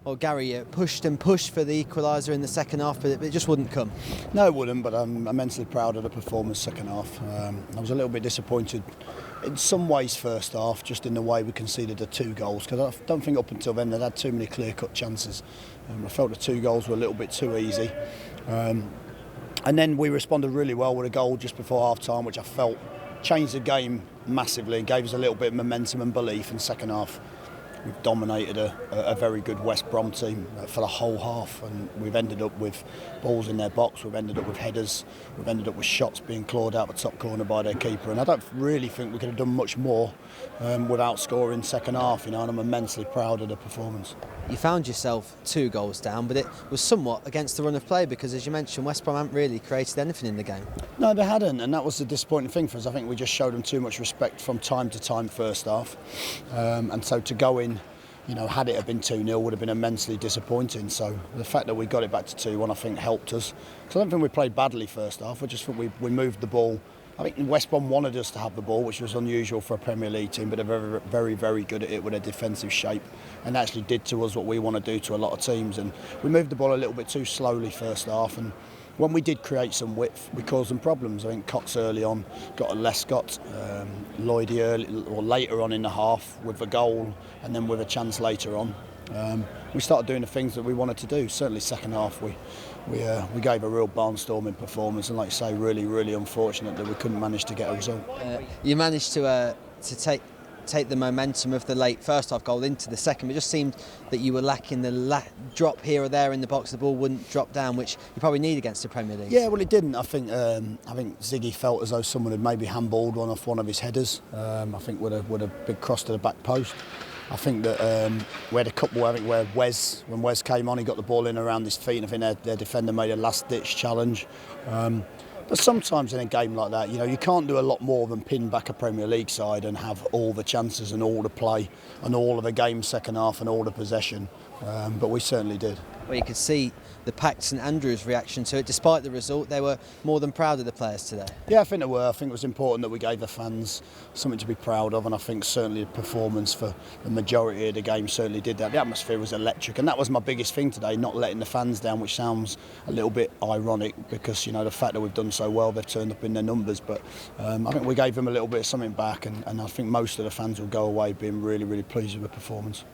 Well, Gary, pushed and pushed for the equaliser in the second half, but it just wouldn't come. No, it wouldn't, but I'm immensely proud of the performance second half. I was a little bit disappointed in some ways first half, just in the way we conceded the 2 goals, because I don't think up until then they'd had too many clear-cut chances. I felt the 2 goals were a little bit too easy. And then we responded really well with a goal just before half-time, which I felt changed the game massively and gave us a little bit of momentum and belief in second half. We've dominated a very good West Brom team for the whole half, and we've ended up with balls in their box, we've ended up with headers, we've ended up with shots being clawed out the top corner by their keeper, and I don't really think we could have done much more without scoring second half, and I'm immensely proud of the performance. You found yourself 2 goals down, but it was somewhat against the run of play because, as you mentioned, West Brom haven't really created anything in the game. No, they hadn't, and that was the disappointing thing for us. I think we just showed them too much respect from time to time first half, and so to go in, had it have been 2-0 would have been immensely disappointing. So the fact that we got it back to 2-1 I think helped us. Because I don't think we played badly first half, I just think we moved the ball. I think West Brom wanted us to have the ball, which was unusual for a Premier League team, but they're very, very, very good at it with their defensive shape, and actually did to us what we want to do to a lot of teams. And we moved the ball a little bit too slowly first half, and when we did create some width, we caused them problems. I think Cox early on got a Lescott, Lloydie early or later on in the half with a goal, and then with a chance later on. We started doing the things that we wanted to do. Certainly second half we gave a real barnstorming performance, and like you say, really, really unfortunate that we couldn't manage to get a result. You managed to take the momentum of the late first half goal into the second. It just seemed that you were lacking the drop here or there in the box. The ball wouldn't drop down, which you probably need against the Premier League. Yeah, well, it didn't. I think Ziggy felt as though someone had maybe handballed one off one of his headers. I think with a big cross to the back post. I think that we had a couple, where when Wes came on, he got the ball in around his feet, and I think their defender made a last-ditch challenge. But sometimes in a game like that, you can't do a lot more than pin back a Premier League side and have all the chances and all the play and all of the game second half and all the possession. But we certainly did. Well, you could see the packed St Andrews reaction to it. Despite the result, they were more than proud of the players today. Yeah, I think they were. I think it was important that we gave the fans something to be proud of, and I think certainly the performance for the majority of the game certainly did that. The atmosphere was electric, and that was my biggest thing today, not letting the fans down, which sounds a little bit ironic because, the fact that we've done so well, they've turned up in their numbers, but I think we gave them a little bit of something back, and I think most of the fans will go away being really, really pleased with the performance.